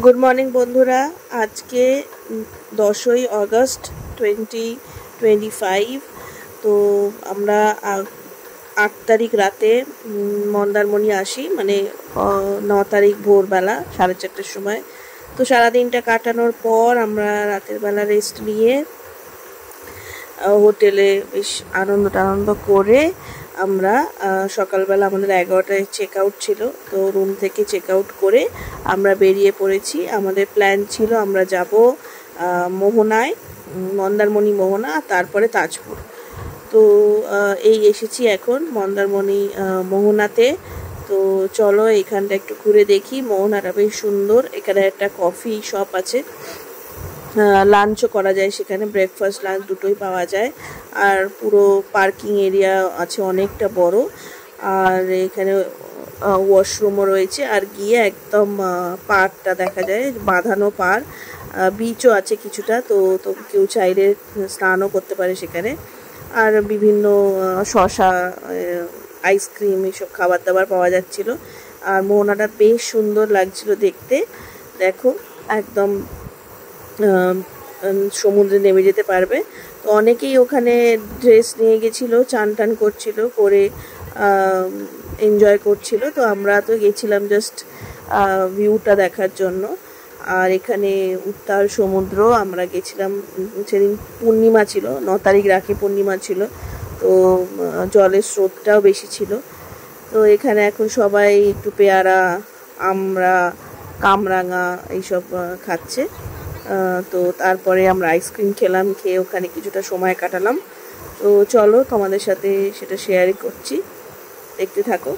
Good morning बंधुरा आज के 10 अगस्त 2025 तो আমরা 8 तारीख राते मंदारमणि आसि माने 9 तारीख भोरबेला 4:30 समय तो सारा दिनটা কাটানোর পর আমরা রাতের বেলা রেস্ট নিয়ে হোটেলে বেশ আনন্দ করে আমরা সকালবেলা আমাদের 11টায় চেক আউট ছিল তো রুম থেকে চেক আউট করে আমরা বেরিয়ে পড়েছি। আমাদের প্ল্যান ছিল আমরা যাব মোহনায়, মন্দারমণি মোহনা, তারপরে তাজপুর। তো এই এসেছি এখন মন্দারমণি মোহনাতে। তো চলো এখানটা একটু ঘুরে দেখি। মোহনাটা বেশ সুন্দর, এখানে একটা কফি শপ আছে, লাঞ্চও করা যায় সেখানে, ব্রেকফাস্ট লাঞ্চ দুটোই পাওয়া যায়। আর পুরো পার্কিং এরিয়া আছে অনেকটা বড়, আর এখানে ওয়াশরুমও রয়েছে। আর গিয়ে একদম পার্কটা দেখা যায়, বাঁধানো পার্ক, বিচও আছে কিছুটা, তো কেউ চাইলে স্নানও করতে পারে সেখানে। আর বিভিন্ন শসা, আইসক্রিম এইসব খাবার দাবার পাওয়া যাচ্ছিল। আর মোহনাটা বেশ সুন্দর লাগছিল দেখতে। দেখো একদম সমুদ্রে নেমে যেতে পারবে। তো অনেকেই ওখানে ড্রেস নিয়ে গেছিলো, চান টান করছিল, করে এনজয় করছিল। তো আমরা তো গেছিলাম জাস্ট ভিউটা দেখার জন্য। আর এখানে উত্তাল সমুদ্র, আমরা গেছিলাম সেদিন পূর্ণিমা ছিল, 9 তারিখ রাখি পূর্ণিমা ছিল, তো জলের স্রোতটাও বেশি ছিল। তো এখানে এখন সবাই একটু পেয়ারা, আমরা, কামরাঙা এইসব খাচ্ছে। তো তারপরে আমরা আইসক্রিম খেলাম, খেয়ে ওখানে কিছুটা সময় কাটালাম। তো চলো তোমাদের সাথে সেটা শেয়ারই করছি, দেখতে থাকো।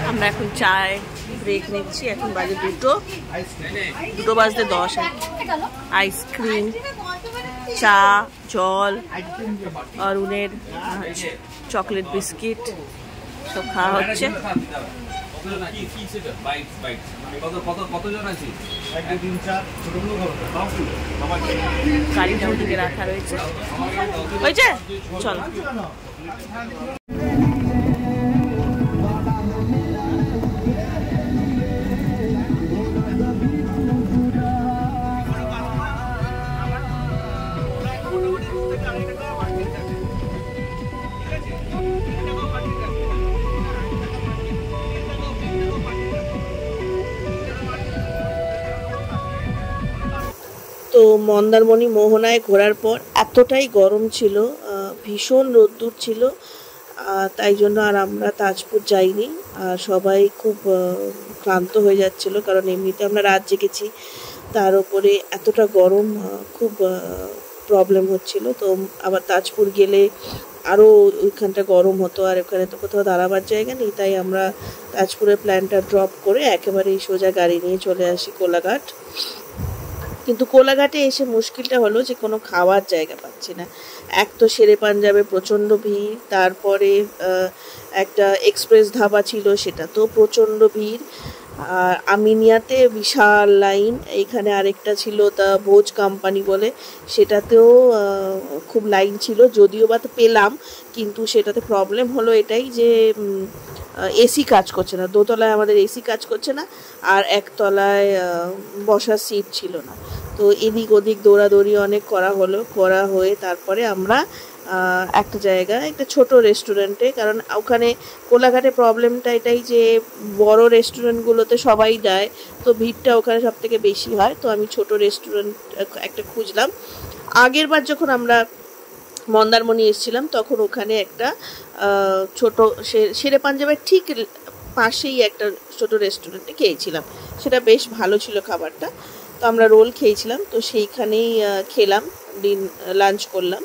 আমরা এখন চায় ব্রেক নিচ্ছি। এখন বাজে 2 বাজতে 10। আইসক্রিম, চা, জল, অরুণের চকলেট বিস্কিট সব খাওয়া হচ্ছে। গাড়িটা ওদিকে রাখা রয়েছে, হয়েছে চলো। তো মন্দারমণি মোহনায় ঘোরার পর এতটাই গরম ছিল, ভীষণ রোদ্দুর ছিল, তাই জন্য আর আমরা তাজপুর যাইনি। আর সবাই খুব ক্লান্ত হয়ে যাচ্ছিল, কারণ এমনিতে আমরা রাত জেগেছি, তার উপরে এতটা গরম, খুব প্রবলেম হচ্ছিল। তো আবার তাজপুর গেলে আরও ওইখানটা গরম হতো, আর ওখানে তো কোথাও দাঁড়াবার জায়গা নেই, তাই আমরা তাজপুরের প্ল্যানটা ড্রপ করে একেবারেই সোজা গাড়ি নিয়ে চলে আসি কোলাঘাট। কিন্তু কোলাঘাটে এসে মুশকিলটা হলো যে কোনো খাওয়ার জায়গা পাচ্ছি না। এক তো শেরে পাঞ্জাবে প্রচণ্ড ভিড়, তারপরে একটা এক্সপ্রেস ধাবা ছিল, সেটা তো প্রচণ্ড ভিড়, আর আমিনিয়াতে বিশাল লাইন। এইখানে আরেকটা ছিল তা ভোজ কোম্পানি বলে, সেটাতেও খুব লাইন ছিল, যদিও বা তো পেলাম, কিন্তু সেটাতে প্রবলেম হলো এটাই যে এসি কাজ করছে না। দোতলায় আমাদের এসি কাজ করছে না, আর একতলায় বসার সিট ছিল না। তো এদিক ওদিক দৌড়াদৌড়ি অনেক করা হয়ে তারপরে আমরা একটা জায়গায়, একটা ছোট রেস্টুরেন্টে, কারণ ওখানে কোলাঘাটে প্রবলেমটা এটাই যে বড় রেস্টুরেন্টগুলোতে সবাই যায়, তো ভিড়টা ওখানে সব থেকে বেশি হয়। তো আমি ছোট রেস্টুরেন্ট একটা খুঁজলাম। আগের বার যখন আমরা মন্দারমণি এসেছিলাম তখন ওখানে একটা ছোট শেরে পাঞ্জাবের ঠিক পাশেই একটা ছোট রেস্টুরেন্টে খেয়েছিলাম, সেটা বেশ ভালো ছিল খাবারটা। তো আমরা রোল খেয়েছিলাম, তো সেইখানেই খেলাম, লাঞ্চ করলাম,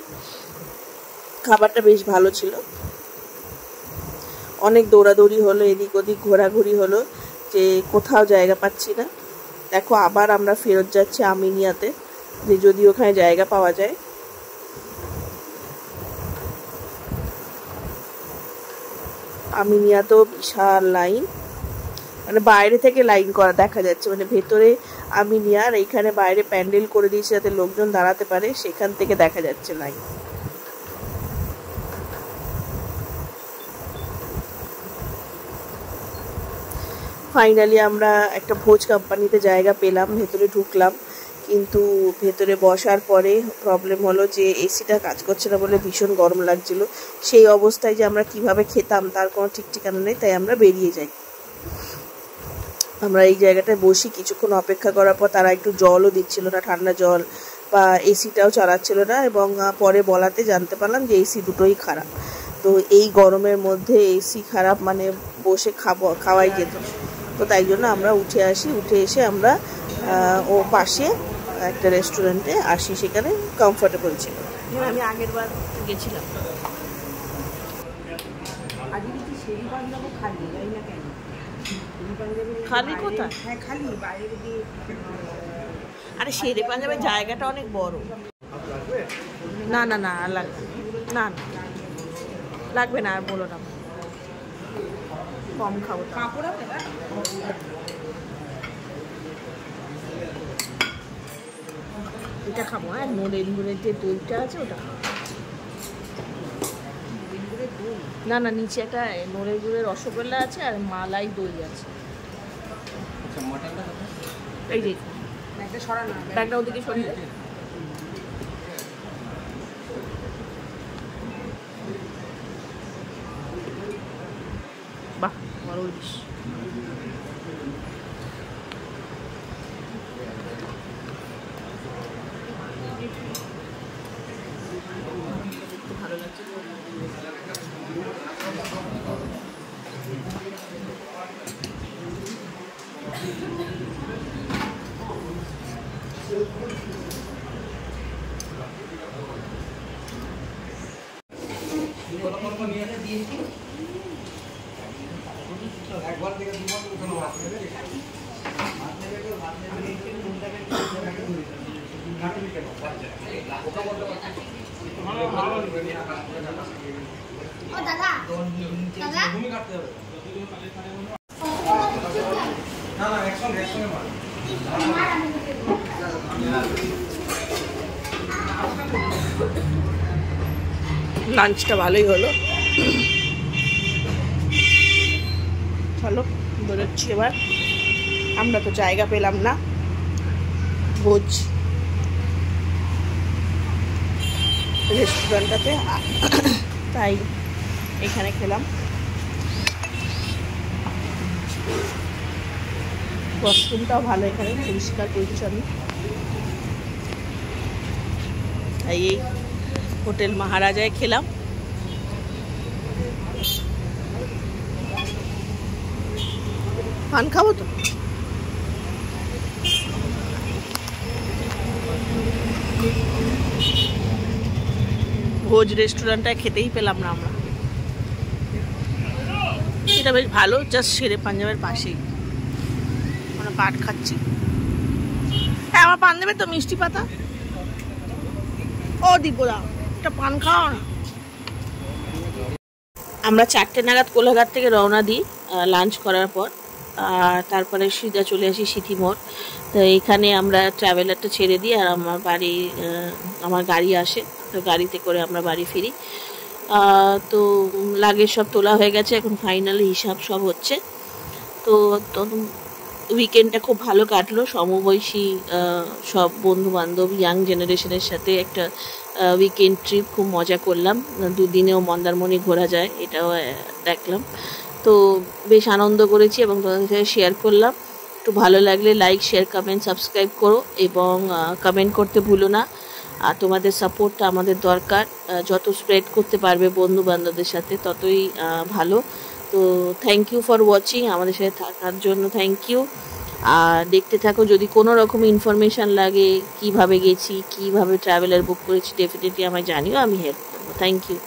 খাবারটা বেশ ভালো ছিল। অনেক দৌড়াদৌড়ি হলো, এদিক ওদিক ঘোরাঘুরি হলো, যে কোথাও জায়গা পাচ্ছি না। দেখো আবার আমরা ফেরত যাচ্ছি আমিনিয়াতে, যে যদি ওখানে জায়গা পাওয়া যায়। আমিনিয়াতেও বিশাল লাইন, মানে বাইরে থেকে লাইন করা দেখা যাচ্ছে, মানে ভেতরে আমিনিয়া, আর এইখানে বাইরে প্যান্ডেল করে দিয়েছে যাতে লোকজন দাঁড়াতে পারে, সেখান থেকে দেখা যাচ্ছে লাইন। ফাইনালি আমরা একটা ভোজ কোম্পানিতে জায়গা পেলাম, ভেতরে ঢুকলাম, কিন্তু ভেতরে বসার পরে প্রবলেম হলো যে এসিটা কাজ করছে না বলে ভীষণ গরম লাগছিল। সেই অবস্থায় যে আমরা কিভাবে খেতাম তার কোনো ঠিক ঠিকানা নেই, তাই আমরা বেরিয়ে যাই। আমরা এই জায়গাটায় বসি, কিছুক্ষণ অপেক্ষা করার পর তারা একটু জলও দিচ্ছিল না, ঠান্ডা জল, বা এসিটাও চালাচ্ছিল না, এবং পরে বলাতে জানতে পারলাম যে এসি দুটোই খারাপ। তো এই গরমের মধ্যে এসি খারাপ মানে বসে খাওয়াই যেত। তো তাই জন্য আমরা উঠে এসে আমরা ও পাশে একটা রেস্টুরেন্টে আসি, সেখানে কমফোর্টেবল ছিল। আমি আগের বার গেছিলাম। খালি কোথায়? হ্যাঁ খালি, বাইরে গিয়ে। আরে শেরে পাঞ্জাবের জায়গাটা অনেক বড়। না না না আর লাগবে না, লাগবে না, আর বলো না, কম খাবো। এটা খাবো, হ্যাঁ নরেন্দ্রের যে দইটা আছে ওটা খাবো। না না, নিচে একটা নরেন্দ্রের রসগোল্লা আছে আর মালাই দই আছে। এই যে ব্যাগটা ওদিকে সরিয়ে, বাহ বড় ইলিশ। ভালো লাগছে। লাঞ্চটা ভালোই হলো। চলো বেরোচ্ছি এবার। আমরা তো জায়গা পেলাম না ভোজ রেস্টুরেন্টটাতে, তাই এখানে খেলাম। ওয়াশরুমটাও ভালো, এখানে পরিষ্কার পরিচ্ছন্ন। তাই এই হোটেল মহারাজায় খেলাম। পান খাবো তো। ভোজ রেস্টুরেন্টটায় খেতেই পেলাম না আমরা। এটা বেশ ভালো, জাস্ট শেরে পাঞ্জাবের পাশেই। আমরা পাট খাচ্ছি। হ্যাঁ, আমার পান দেবে তো, মিষ্টি পাতা। ও দিব্যদা, একটা পান খাও না। আমরা 4টে নাগাদ কোলাঘাট থেকে রওনা দিই লাঞ্চ করার পর। তারপরে সিধা চলে আসি সিটি মোড়। তো এখানে আমরা ট্রাভেলারটা ছেড়ে দিই, আর আমার গাড়ি আসে, তো গাড়িতে করে আমরা বাড়ি ফিরি। তো লাগেজ সব তোলা হয়ে গেছে, এখন ফাইনাল হিসাব সব হচ্ছে। তো উইকেন্ডটা খুব ভালো কাটলো। সমবয়সী সব বন্ধু বান্ধব, ইয়াং জেনারেশনের সাথে একটা উইকেন্ড ট্রিপ, খুব মজা করলাম। 2 দিনেও মন্দারমণি ঘোরা যায়, এটাও দেখলাম। তো বেশ আনন্দ করেছি এবং তোমাদের সাথে শেয়ার করলাম। একটু ভালো লাগলে লাইক, শেয়ার, কমেন্ট, সাবস্ক্রাইব করো এবং কমেন্ট করতে ভুলো না। আর তোমাদের সাপোর্টটা আমাদের দরকার। যত স্প্রেড করতে পারবে বন্ধু বান্ধবদের সাথে ততই ভালো। তো থ্যাংক ইউ ফর ওয়াচিং, আমাদের সাথে থাকার জন্য থ্যাংক ইউ। আর দেখতে থাকো, যদি কোনো রকম ইনফরমেশান লাগে, কিভাবে গেছি, কিভাবে ট্রাভেলার বুক করেছি, ডেফিনেটলি আমায় জানিও, আমি হেল্প করবো। Thank you.